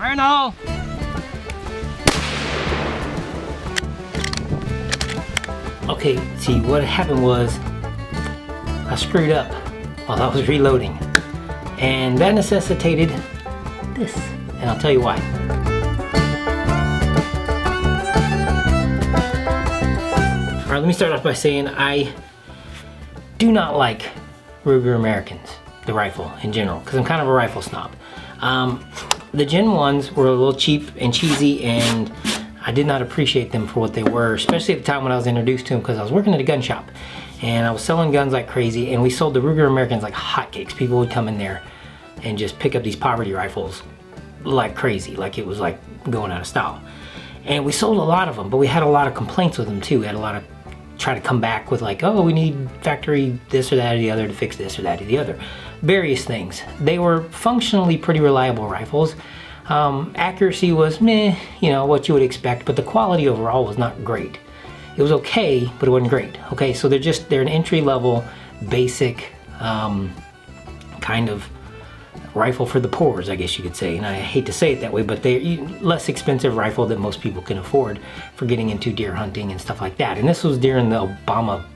Fire in the hole. Okay, see what happened was I screwed up while I was reloading, and that necessitated this, and I'll tell you why. All right, let me start off by saying I do not like Ruger Americans, the rifle in general, because I'm kind of a rifle snob. The Gen 1s were a little cheap and cheesy, and I did not appreciate them for what they were, especially at the time when I was introduced to them, because I was working at a gun shop and I was selling guns like crazy, and we sold the Ruger Americans like hotcakes. People would come in there and just pick up these poverty rifles like crazy, like it was like going out of style. And we sold a lot of them, but we had a lot of complaints with them too. We had a lot of try to come back with like, oh, we need factory this or that or the other to fix this or that or the other. Various things. They were functionally pretty reliable rifles. Accuracy was meh, you know, what you would expect, but the quality overall was not great. It was okay, but it wasn't great. Okay, so they're an entry-level, basic kind of rifle for the poors, I guess you could say. And I hate to say it that way, but they're less expensive rifle that most people can afford for getting into deer hunting and stuff like that. And this was during the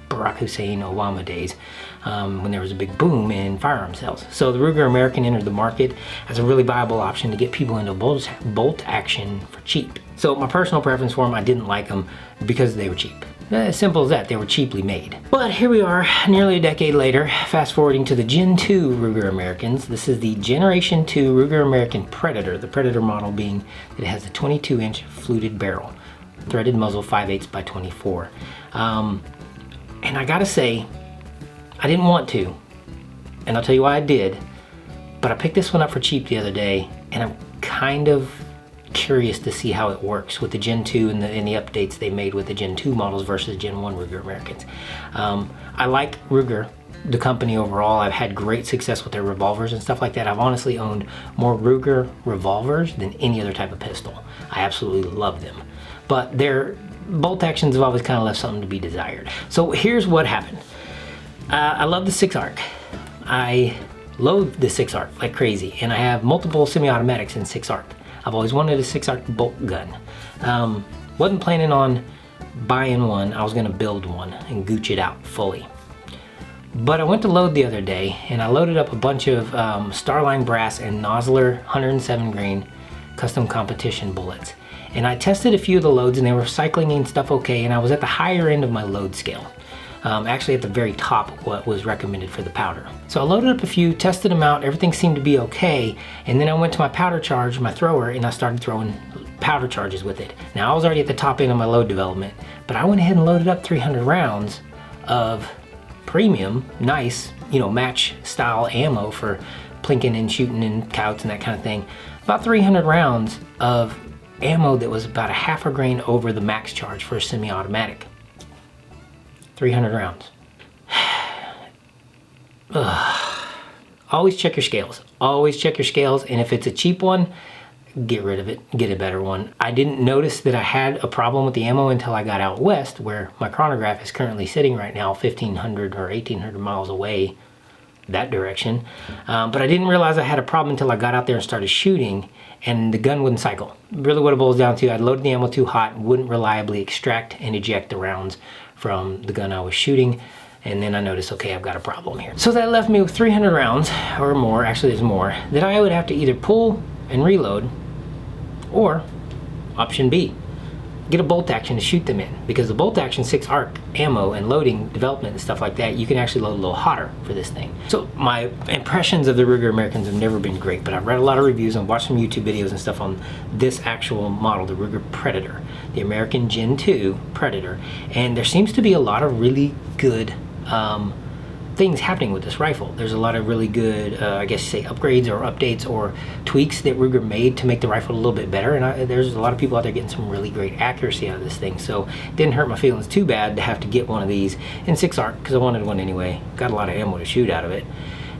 Barack Hussein Obama days, when there was a big boom in firearm sales. So the Ruger American entered the market as a really viable option to get people into bolt action for cheap. So my personal preference for them, I didn't like them because they were cheap. As simple as that, they were cheaply made. But here we are, nearly a decade later, fast forwarding to the Gen 2 Ruger Americans. This is the Generation 2 Ruger American Predator, the Predator model being that it has a 22-inch fluted barrel, threaded muzzle 5/8 by 24. And I gotta say, I didn't want to, and I'll tell you why I did, but I picked this one up for cheap the other day, and I'm kind of curious to see how it works with the Gen 2 and the updates they made with the Gen 2 models versus Gen 1 Ruger Americans. I like Ruger, the company overall. I've had great success with their revolvers and stuff like that. I've honestly owned more Ruger revolvers than any other type of pistol. I absolutely love them. But their bolt actions have always kind of left something to be desired. So here's what happened. I love the 6-ARC. I load the 6-ARC like crazy, and I have multiple semi-automatics in 6-ARC. I've always wanted a 6-ARC bolt gun. Wasn't planning on buying one. I was gonna build one and gooch it out fully. But I went to load the other day, and I loaded up a bunch of Starline brass and Nosler 107 grain custom competition bullets. And I tested a few of the loads, and they were cycling in stuff okay, and I was at the higher end of my load scale. Actually at the very top of what was recommended for the powder. So I loaded up a few, tested them out, everything seemed to be okay, and then I went to my powder charge, my thrower, and I started throwing powder charges with it. Now I was already at the top end of my load development, but I went ahead and loaded up 300 rounds of premium, nice, you know, match style ammo for plinking and shooting and coyotes and that kind of thing. About 300 rounds of ammo that was about a half a grain over the max charge for a semi-automatic. 300 rounds. Always check your scales. Always check your scales, and if it's a cheap one, get rid of it, get a better one. I didn't notice that I had a problem with the ammo until I got out west, where my chronograph is currently sitting right now 1,500 or 1,800 miles away that direction. But I didn't realize I had a problem until I got out there and started shooting, and the gun wouldn't cycle. Really what it boils down to, I'd loaded the ammo too hot and wouldn't reliably extract and eject the rounds from the gun I was shooting, and then I noticed, okay, I've got a problem here. So that left me with 300 rounds, or more, actually there's more, that I would have to either pull and reload, or option B, get a bolt action to shoot them in, because the bolt action 6-ARC ammo and loading development and stuff like that, you can actually load a little hotter for this thing. So my impressions of the Ruger Americans have never been great, but I've read a lot of reviews and watched some YouTube videos and stuff on this actual model, the Ruger Predator, the American Gen 2 Predator, and there seems to be a lot of really good things happening with this rifle. There's a lot of really good, I guess you say, upgrades or updates or tweaks that Ruger made to make the rifle a little bit better, and there's a lot of people out there getting some really great accuracy out of this thing, so it didn't hurt my feelings too bad to have to get one of these in 6-ARC, because I wanted one anyway. Got a lot of ammo to shoot out of it,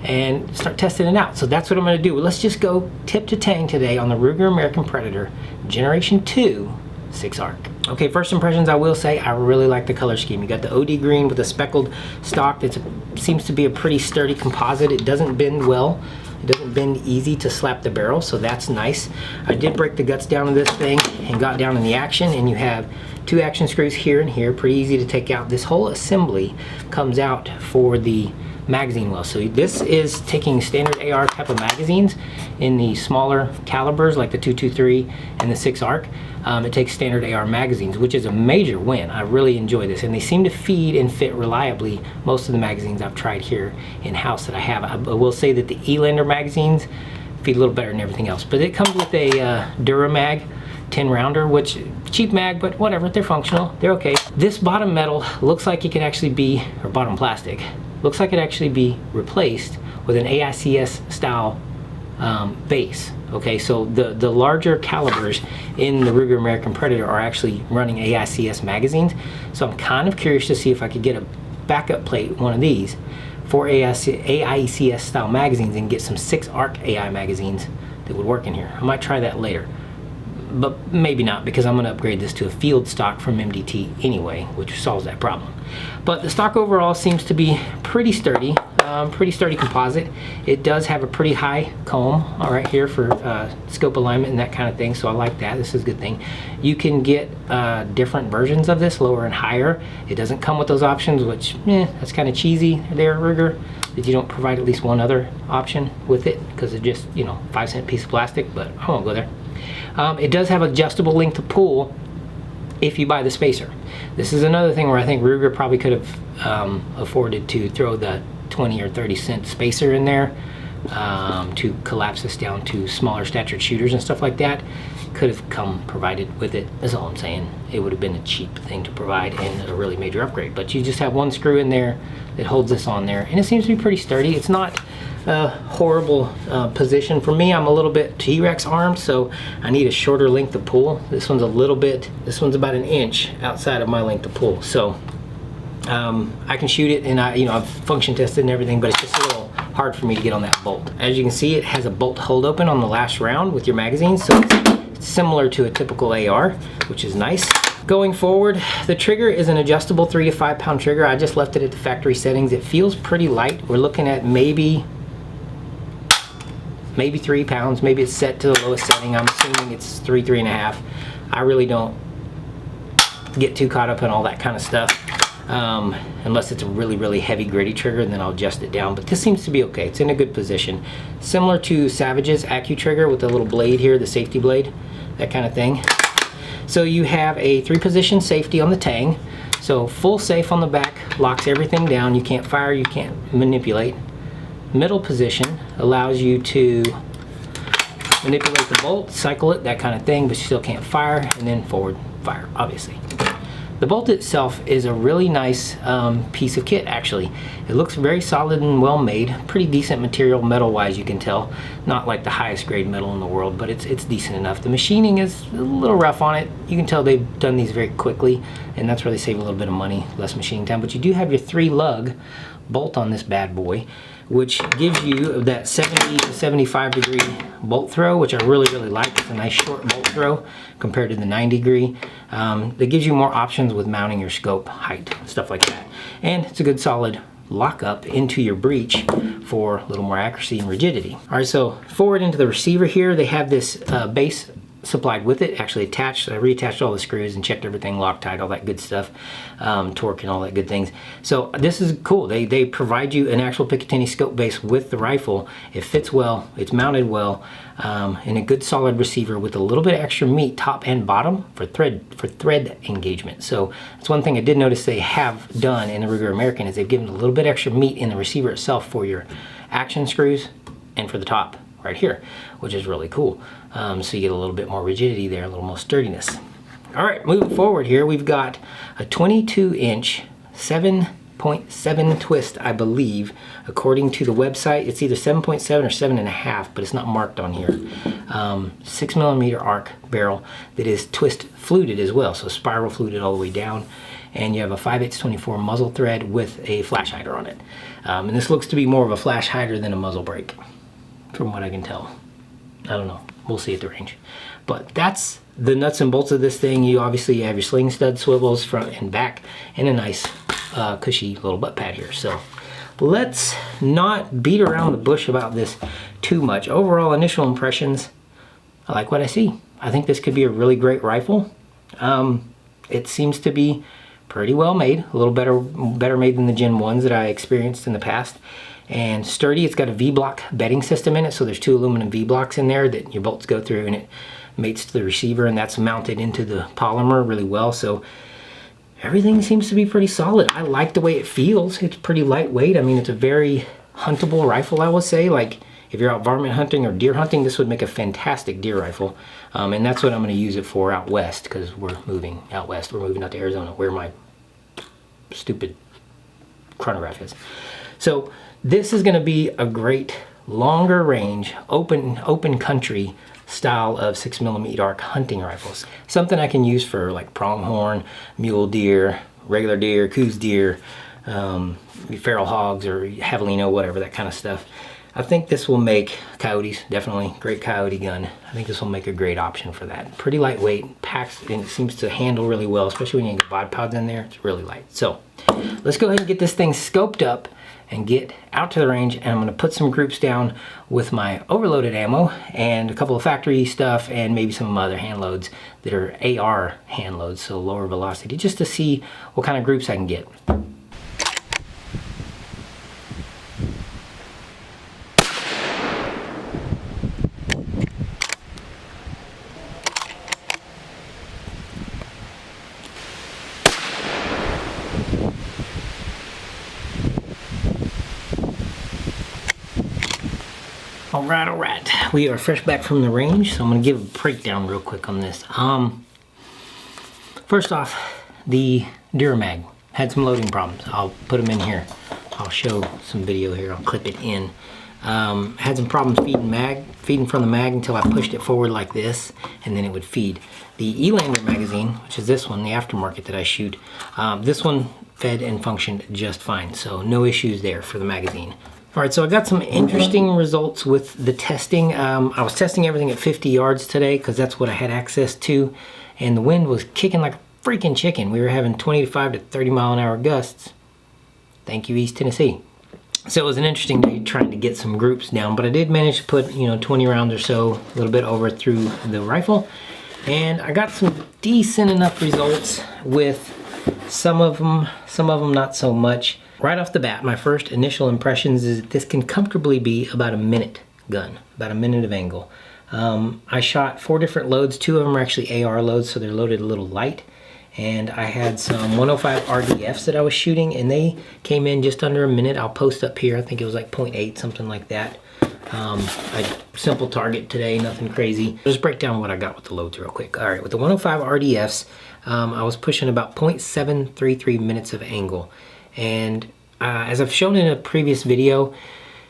and start testing it out. So that's what I'm going to do. But let's just go tip to tang today on the Ruger American Predator Generation 2 6-ARC. Okay, first impressions, I will say I really like the color scheme. You got the OD green with a speckled stock that seems to be a pretty sturdy composite. It doesn't bend well. It doesn't bend easy to slap the barrel, so that's nice. I did break the guts down of this thing and got down in the action, and you have 2 action screws here and here, pretty easy to take out. This whole assembly comes out for the magazine well. So this is taking standard AR type of magazines in the smaller calibers like the 223 and the 6 ARC. It takes standard AR magazines, which is a major win. I really enjoy this, and they seem to feed and fit reliably most of the magazines I've tried here in-house that I have. I will say that the Elander magazines feed a little better than everything else, but it comes with a Duramag 10 rounder, which cheap mag, but whatever, they're functional, they're okay. This bottom metal looks like it could actually be, or bottom plastic, looks like it actually be replaced with an AICS style base. Okay, so the larger calibers in the Ruger American Predator are actually running AICS magazines. So I'm kind of curious to see if I could get a backup plate, one of these, for AICS style magazines and get some 6 ARC AI magazines that would work in here. I might try that later, but maybe not, because I'm going to upgrade this to a field stock from MDT anyway, which solves that problem. But the stock overall seems to be pretty sturdy composite. It does have a pretty high comb right here for scope alignment and that kind of thing, so I like that. This is a good thing. You can get different versions of this, lower and higher. It doesn't come with those options, which that's kind of cheesy there, Ruger, that you don't provide at least one other option with it, because it's just, you know, 5-cent piece of plastic, but I won't go there. It does have adjustable length of pull if you buy the spacer. This is another thing where I think Ruger probably could have afforded to throw the 20 or 30 cent spacer in there to collapse this down to smaller statured shooters and stuff like that. Could have come provided with it, is all I'm saying. It would have been a cheap thing to provide and a really major upgrade, but you just have one screw in there that holds this on there, and it seems to be pretty sturdy. It's not a horrible position for me. I'm a little bit T-Rex armed, so I need a shorter length of pull. This one's about an inch outside of my length of pull, so I can shoot it, and I've function tested and everything, but it's just a little hard for me to get on that bolt. As you can see, it has a bolt hold open on the last round with your magazine, so it's similar to a typical AR, which is nice. Going forward, the trigger is an adjustable 3 to 5 pound trigger. I just left it at the factory settings. It feels pretty light. We're looking at maybe 3 pounds. Maybe it's set to the lowest setting. I'm assuming it's 3.5. I really don't get too caught up in all that kind of stuff. Unless it's a really heavy gritty trigger, then I'll adjust it down, but this seems to be okay. It's in a good position, similar to Savage's Accu trigger with the little blade here, the safety blade, that kind of thing. So you have a 3-position safety on the tang, so full safe on the back locks everything down. You can't fire, you can't manipulate. Middle position allows you to manipulate the bolt, cycle it, that kind of thing, but you still can't fire. And then forward fire, obviously. The bolt itself is a really nice piece of kit, actually. It looks very solid and well made. Pretty decent material metal wise, you can tell. Not like the highest grade metal in the world, but it's decent enough. The machining is a little rough on it. You can tell they've done these very quickly, and that's where they save a little bit of money, less machining time. But you do have your 3-lug bolt on this bad boy, which gives you that 70 to 75 degree bolt throw, which I really like. It's a nice short bolt throw compared to the 90 degree. That gives you more options with mounting your scope, height, stuff like that. And it's a good solid lockup into your breech for a little more accuracy and rigidity. All right, so forward into the receiver here, they have this base supplied with it, actually attached. I reattached all the screws and checked everything, Loctite, all that good stuff, torque and all that good things. So this is cool. They provide you an actual Picatinny scope base with the rifle. It fits well, it's mounted well, and a good solid receiver with a little bit of extra meat top and bottom for thread engagement. So that's one thing I did notice they have done in the Ruger American, is they've given a little bit extra meat in the receiver itself for your action screws and for the top right here, which is really cool. So you get a little bit more rigidity there, a little more sturdiness. All right, moving forward here, we've got a 22-inch 7.7 twist, I believe, according to the website. It's either 7.7 or 7.5, but it's not marked on here. 6mm arc barrel that is twist fluted as well, so spiral fluted all the way down. And you have a 5/824 muzzle thread with a flash hider on it. And this looks to be more of a flash hider than a muzzle brake, from what I can tell. I don't know, we'll see at the range. But that's the nuts and bolts of this thing. You obviously have your sling stud swivels front and back, and a nice cushy little butt pad here. So let's not beat around the bush about this too much. Overall initial impressions, I like what I see. I think this could be a really great rifle. It seems to be pretty well made, a little better made than the Gen 1s that I experienced in the past. And sturdy. It's got a V-block bedding system in it, so there's 2 aluminum V-blocks in there that your bolts go through, and it mates to the receiver, and that's mounted into the polymer really well. So everything seems to be pretty solid. I like the way it feels. It's pretty lightweight. I mean, it's a very huntable rifle, I would say. Like, if you're out varmint hunting or deer hunting, this would make a fantastic deer rifle. And that's what I'm going to use it for out west, because we're moving out west. We're moving out to Arizona, where my stupid chronograph is. So this is going to be a great longer range, open country style of 6mm arc hunting rifles. Something I can use for like pronghorn, mule deer, regular deer, coos deer, feral hogs, or javelino, whatever, that kind of stuff. I think this will make coyotes, definitely great coyote gun. I think this will make a great option for that. Pretty lightweight, packs, and it seems to handle really well, especially when you get bod pods in there. It's really light. So let's go ahead and get this thing scoped up and get out to the range, and I'm going to put some groups down with my overloaded ammo and a couple of factory stuff and maybe some of my other hand loads that are AR hand loads, so lower velocity, just to see what kind of groups I can get. All right. We are fresh back from the range, so I'm gonna give a breakdown real quick on this. First off, the Duramag had some loading problems. I'll put them in here. I'll show some video here. I'll clip it in. Had some problems feeding from the mag until I pushed it forward like this, and then it would feed. The Elander magazine, which is this one, the aftermarket that I shoot, this one fed and functioned just fine, so no issues there for the magazine. All right, so I got some interesting results with the testing. I was testing everything at 50 yards today because that's what I had access to, and the wind was kicking like a freaking chicken. We were having 25 to 30 mile an hour gusts. Thank you, East Tennessee. So it was an interesting day trying to get some groups down, but I did manage to put, 20 rounds or so, a little bit over through the rifle, and I got some decent enough results with some of them not so much. Right off the bat, my first initial impressions is that this can comfortably be about a minute gun, about a minute of angle. I shot 4 different loads. 2 of them are actually AR loads, so they're loaded a little light. And I had some 105 RDFs that I was shooting, and they came in just under a minute. I'll post up here. I think it was like 0.8, something like that. A simple target today, nothing crazy. Just break down what I got with the loads real quick. All right, with the 105 RDFs, I was pushing about 0.733 minutes of angle. And as I've shown in a previous video,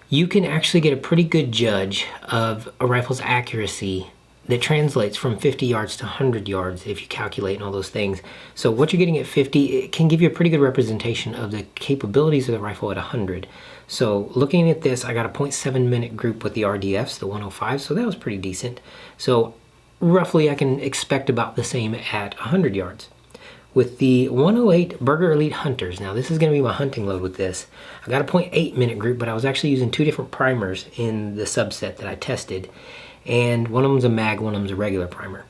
you can actually get a pretty good judge of a rifle's accuracy that translates from 50 yards to 100 yards if you calculate and all those things. So what you're getting at 50, it can give you a pretty good representation of the capabilities of the rifle at 100. So looking at this, I got a 0.7 minute group with the RDFs, the 105, so that was pretty decent. So roughly I can expect about the same at 100 yards. With the 108 Burger Elite Hunters, now this is going to be my hunting load with this. I got a 0.8 minute group, but I was actually using 2 different primers in the subset that I tested. And one of them's a mag, one of them's a regular primer.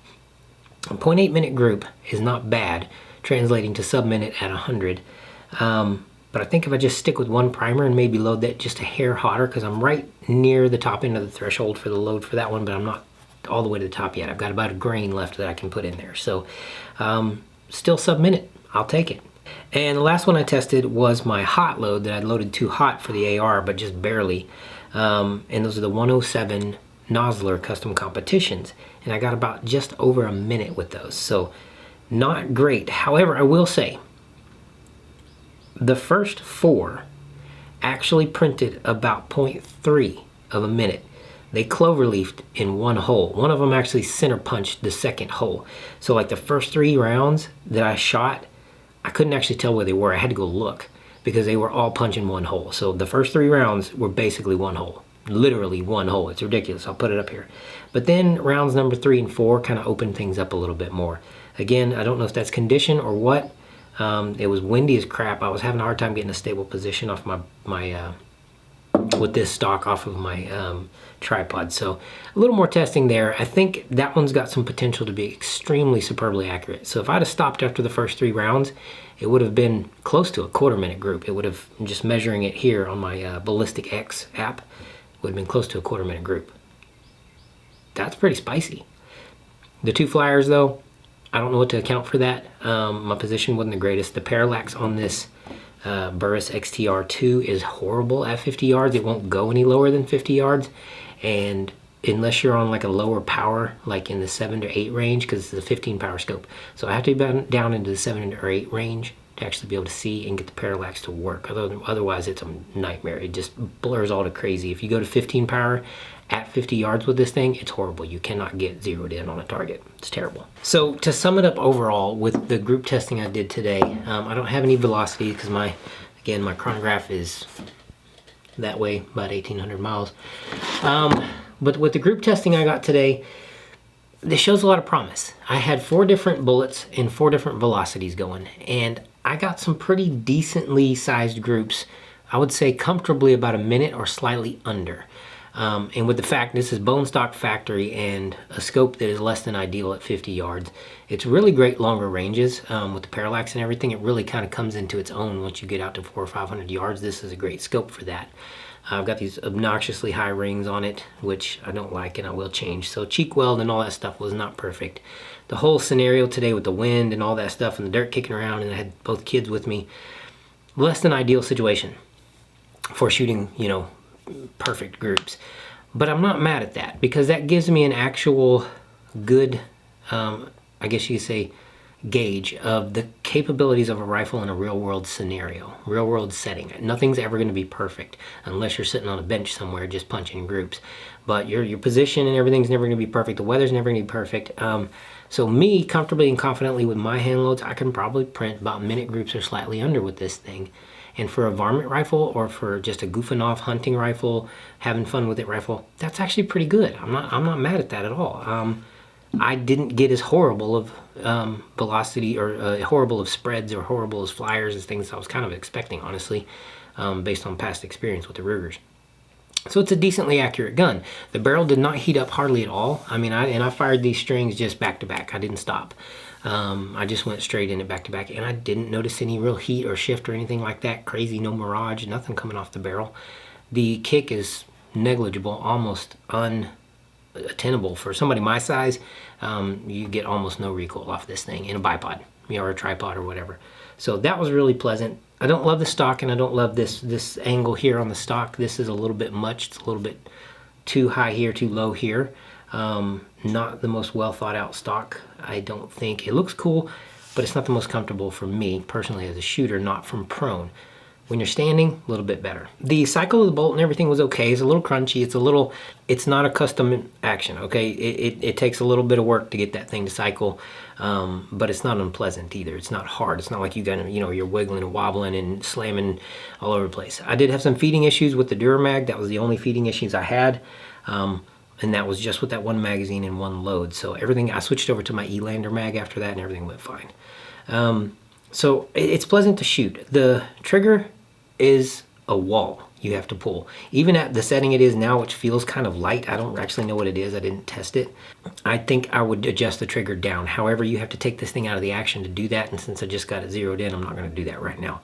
A 0.8 minute group is not bad, translating to sub-minute at 100. But I think if I just stick with 1 primer and maybe load that just a hair hotter, because I'm right near the top end of the threshold for the load for that one, but I'm not all the way to the top yet. I've got about a grain left that I can put in there. So still sub-minute, I'll take it. And the last one I tested was my hot load that I'd loaded too hot for the AR, but just barely. And those are the 107 Nosler custom competitions. And I got about just over a minute with those. So not great. However, I will say, the first 4 actually printed about 0.3 of a minute. They cloverleafed in 1 hole. One of them actually center punched the second hole. So like the first 3 rounds that I shot, I couldn't actually tell where they were. I had to go look because they were all punching 1 hole. So the first 3 rounds were basically 1 hole. Literally 1 hole. It's ridiculous. I'll put it up here. But then rounds number 3 and 4 kind of opened things up a little bit more. Again, I don't know if that's condition or what. It was windy as crap. I was having a hard time getting a stable position off with this stock off of my tripod. So a little more testing there. I think that one's got some potential to be extremely superbly accurate. So if I'd have stopped after the first 3 rounds, it would have been close to a 1/4 minute group. It would have, just measuring it here on my Ballistic X app, would have been close to a 1/4 minute group. That's pretty spicy. The 2 flyers though, I don't know what to account for that. My position wasn't the greatest. The parallax on this Burris XTR2 is horrible at 50 yards. It won't go any lower than 50 yards. And unless you're on like a lower power, like in the 7 to 8 range, because it's a 15 power scope. So I have to be down into the 7 or 8 range to actually be able to see and get the parallax to work. Otherwise it's a nightmare. It just blurs all to crazy. If you go to 15 power at 50 yards with this thing, it's horrible. You cannot get zeroed in on a target. It's terrible. So to sum it up overall, with the group testing I did today, I don't have any velocity because my chronograph is that way, about 1,800 miles. But with the group testing I got today, this shows a lot of promise. I had 4 different bullets and 4 different velocities going, and I got some pretty decently sized groups. I would say comfortably about a minute or slightly under. And with the fact this is bone stock factory and a scope that is less than ideal at 50 yards, it's really great longer ranges with the parallax and everything. It really kind of comes into its own once you get out to 400 or 500 yards. This is a great scope for that. I've got these obnoxiously high rings on it, which I don't like and I will change. So cheek weld and all that stuff was not perfect. The whole scenario today with the wind and all that stuff and the dirt kicking around, and I had both kids with me, less than ideal situation for shooting, you know, perfect groups. But I'm not mad at that, because that gives me an actual good, I guess you could say, gauge of the capabilities of a rifle in a real world scenario, real world setting. Nothing's ever going to be perfect unless you're sitting on a bench somewhere just punching groups. But your position and everything's never going to be perfect. The weather's never going to be perfect. So me, comfortably and confidently with my hand loads, I can probably print about minute groups or slightly under with this thing. And for a varmint rifle, or for just a goofing off hunting rifle, having fun with it rifle, that's actually pretty good. I'm not mad at that at all. I didn't get as horrible of velocity, or horrible of spreads, or horrible as flyers and things I was kind of expecting, honestly, based on past experience with the Rugers. So it's a decently accurate gun. The barrel did not heat up hardly at all. I mean, I fired these strings just back to back. I didn't stop. I just went straight in it back to back, and I didn't notice any real heat or shift or anything like that. Crazy, no mirage, nothing coming off the barrel. The kick is negligible, almost unattainable. For somebody my size, you get almost no recoil off this thing in a bipod, you know, or a tripod or whatever. So that was really pleasant. I don't love the stock, and I don't love this angle here on the stock. This is a little bit much. It's a little bit too high here, too low here. Not the most well thought out stock, I don't think. It looks cool, but it's not the most comfortable for me personally as a shooter, not from prone. When you're standing, a little bit better. The cycle of the bolt and everything was okay. It's a little crunchy. It's not a custom action, okay? It takes a little bit of work to get that thing to cycle, but it's not unpleasant either. It's not hard. It's not like you're wiggling and wobbling and slamming all over the place. I did have some feeding issues with the Duramag. That was the only feeding issues I had. And that was just with that one magazine and one load. So everything, I switched over to my Elander mag after that, and everything went fine. So it's pleasant to shoot. The trigger is a wall you have to pull. Even at the setting it is now, which feels kind of light, I don't actually know what it is, I didn't test it. I think I would adjust the trigger down. However, you have to take this thing out of the action to do that, and since I just got it zeroed in, I'm not going to do that right now.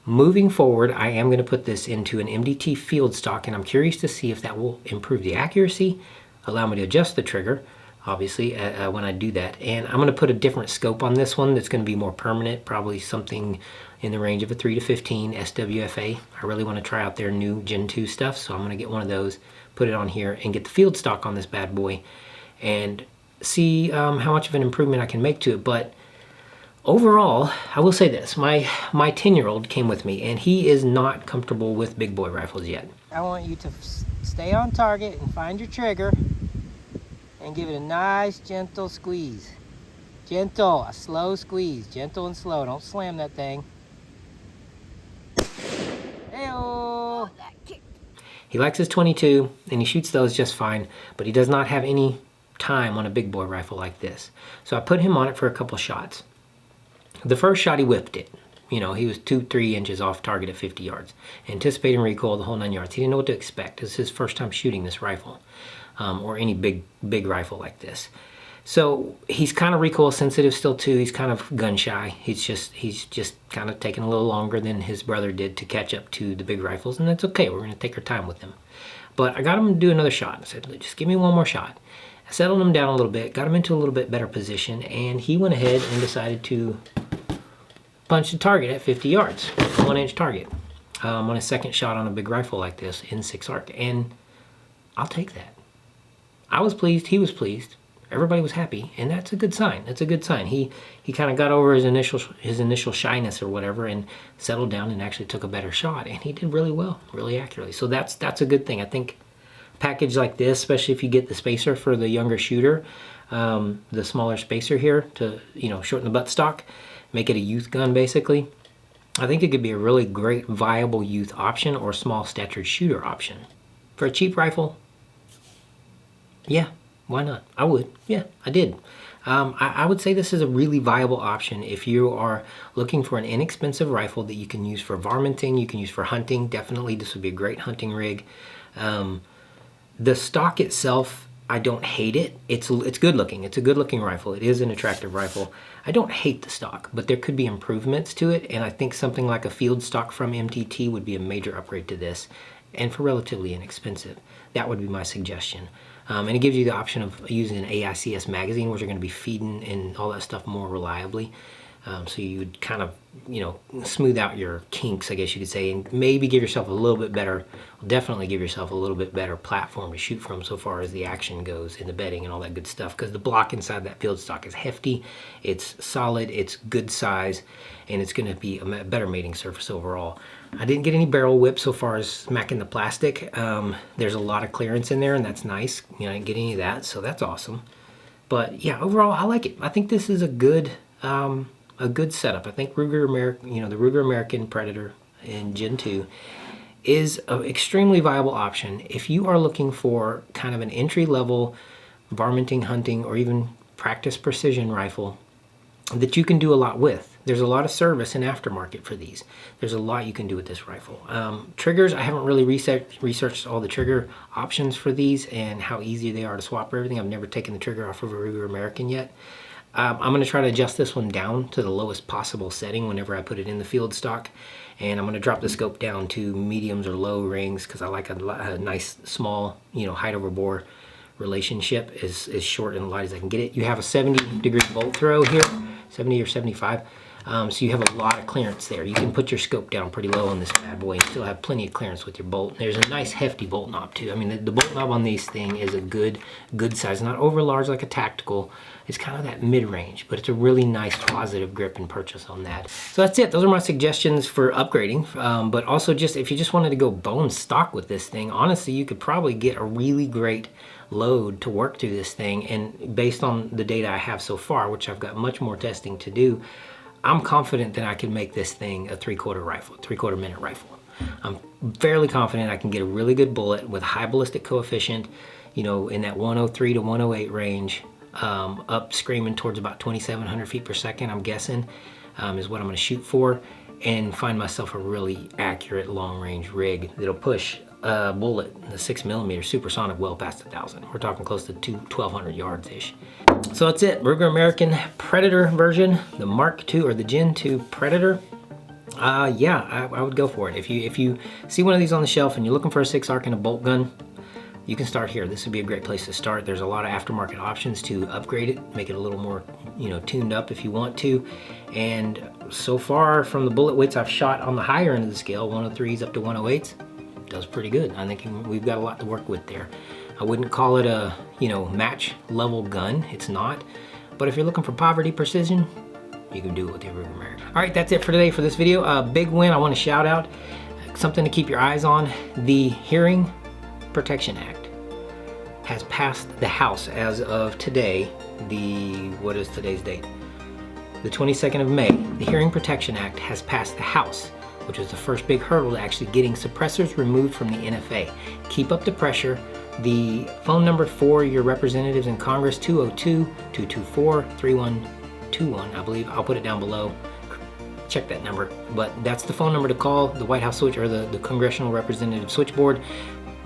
Moving forward, I am going to put this into an MDT field stock, and I'm curious to see if that will improve the accuracy, allow me to adjust the trigger, obviously, when I do that. And I'm going to put a different scope on this one that's going to be more permanent, probably something in the range of a 3 to 15 SWFA. I really want to try out their new Gen 2 stuff, so I'm going to get one of those, put it on here, and get the field stock on this bad boy, and see how much of an improvement I can make to it. But overall, I will say this, my 10-year-old came with me, and he is not comfortable with big boy rifles yet. I want you to stay on target and find your trigger and give it a nice gentle squeeze. Gentle, a slow squeeze, gentle and slow. Don't slam that thing. Hey-oh. He likes his 22 and he shoots those just fine, but he does not have any time on a big boy rifle like this. So I put him on it for a couple shots. The first shot he whipped it. You know, he was 2-3 inches off target at 50 yards. Anticipating recoil the whole 9 yards. He didn't know what to expect. This is his first time shooting this rifle, or any big rifle like this. So he's kind of recoil sensitive still too. He's kind of gun shy. He's just kind of taking a little longer than his brother did to catch up to the big rifles, and that's okay. We're gonna take our time with him. But I got him to do another shot. I said, just give me one more shot. I settled him down a little bit, got him into a little bit better position, and he went ahead and decided to punch the target at 50 yards, 1-inch target, on his second shot on a big rifle like this in 6 arc, and I'll take that. I was pleased, he was pleased, everybody was happy, and that's a good sign. That's a good sign. He kind of got over his initial shyness or whatever and settled down and actually took a better shot, and he did really well, really accurately. So that's a good thing. I think a package like this, especially if you get the spacer for the younger shooter, the smaller spacer here to, you know, shorten the buttstock, make it a youth gun basically. I think it could be a really great viable youth option or small statured shooter option. For a cheap rifle, yeah, why not? I would, yeah, I did. I would say this is a really viable option if you are looking for an inexpensive rifle that you can use for varminting, you can use for hunting. Definitely this would be a great hunting rig. The stock itself, I don't hate it. It's good looking. It's a good looking rifle. It is an attractive rifle. I don't hate the stock, but there could be improvements to it, and I think something like a field stock from MTT would be a major upgrade to this, and for relatively inexpensive. That would be my suggestion. And it gives you the option of using an AICS magazine, which are going to be feeding and all that stuff more reliably. So you would kind of, you know, smooth out your kinks, I guess you could say, and maybe give yourself a little bit better, definitely give yourself a little bit better platform to shoot from so far as the action goes in the bedding and all that good stuff, because the block inside that field stock is hefty, it's solid, it's good size, and it's going to be a better mating surface overall. I didn't get any barrel whip so far as smacking the plastic. There's a lot of clearance in there, and that's nice. You know, I didn't get any of that, so that's awesome. But yeah, overall, I like it. I think this is a good setup. I think Ruger American, you know, the Ruger American Predator in Gen 2 is an extremely viable option if you are looking for kind of an entry-level varminting, hunting, or even practice precision rifle that you can do a lot with. There's a lot of service and aftermarket for these. There's a lot you can do with this rifle. Triggers, I haven't really researched all the trigger options for these and how easy they are to swap everything. I've never taken the trigger off of a Ruger American yet. I'm going to try to adjust this one down to the lowest possible setting whenever I put it in the field stock, and I'm going to drop the scope down to mediums or low rings because I like a nice small, you know, height over bore relationship, as short and light as I can get it. You have a 70-degree bolt throw here, 70 or 75, so you have a lot of clearance there. You can put your scope down pretty low on this bad boy and still have plenty of clearance with your bolt. There's a nice hefty bolt knob too. I mean, the bolt knob on these thing is a good size, not over large like a tactical. It's kind of that mid-range, but it's a really nice positive grip and purchase on that. So that's it. Those are my suggestions for upgrading. But also, just if you just wanted to go bone stock with this thing, honestly, you could probably get a really great load to work through this thing. And based on the data I have so far, which I've got much more testing to do, I'm confident that I can make this thing a 3/4 rifle, 3/4 minute rifle. I'm fairly confident I can get a really good bullet with high ballistic coefficient, you know, in that 103 to 108 range, up screaming towards about 2,700 feet per second, I'm guessing, is what I'm going to shoot for, and find myself a really accurate long range rig that'll push a bullet, the 6mm supersonic, well past 1,000. We're talking close to 1,200 yards ish. So that's it. Ruger American Predator version, the Mark II or the Gen 2 Predator. Yeah, I would go for it. If you see one of these on the shelf and you're looking for a 6-arc and a bolt gun, you can start here. This would be a great place to start. There's a lot of aftermarket options to upgrade it, make it a little more, you know, tuned up if you want to. And so far from the bullet weights I've shot on the higher end of the scale, 103s up to 108s, does pretty good. I think we've got a lot to work with there. I wouldn't call it a, you know, match level gun. It's not. But if you're looking for poverty precision, you can do it with your Ruger American. All right, that's it for today for this video. A big win I want to shout out. Something to keep your eyes on. The Hearing Protection Act has passed the House as of today. What is today's date? The 22nd of May. The Hearing Protection Act has passed the House, which is the first big hurdle to actually getting suppressors removed from the NFA. Keep up the pressure. The phone number for your representatives in Congress, 202-224-3121, I believe. I'll put it down below. check that number. But that's the phone number to call, the White House switch, or the Congressional Representative switchboard.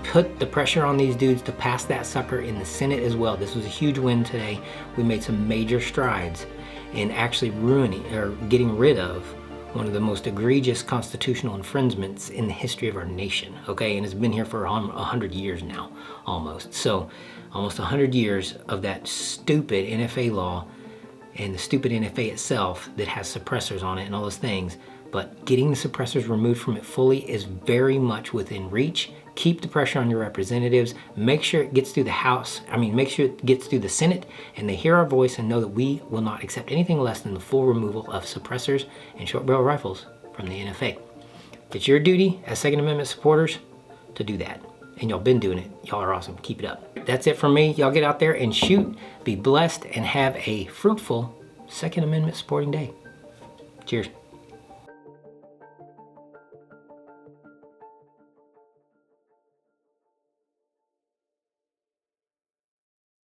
Put the pressure on these dudes to pass that sucker in the Senate as well. This was a huge win today. We made some major strides in actually ruining or getting rid of one of the most egregious constitutional infringements in the history of our nation, okay? And it's been here for 100 years now, almost. So almost 100 years of that stupid NFA law and the stupid NFA itself that has suppressors on it and all those things. But getting the suppressors removed from it fully is very much within reach. Keep the pressure on your representatives. Make sure it gets through the House. Make sure it gets through the Senate and they hear our voice and know that we will not accept anything less than the full removal of suppressors and short barrel rifles from the NFA. It's your duty as Second Amendment supporters to do that. And y'all been doing it. Y'all are awesome. Keep it up. That's it from me. Y'all get out there and shoot, be blessed, and have a fruitful Second Amendment supporting day. Cheers.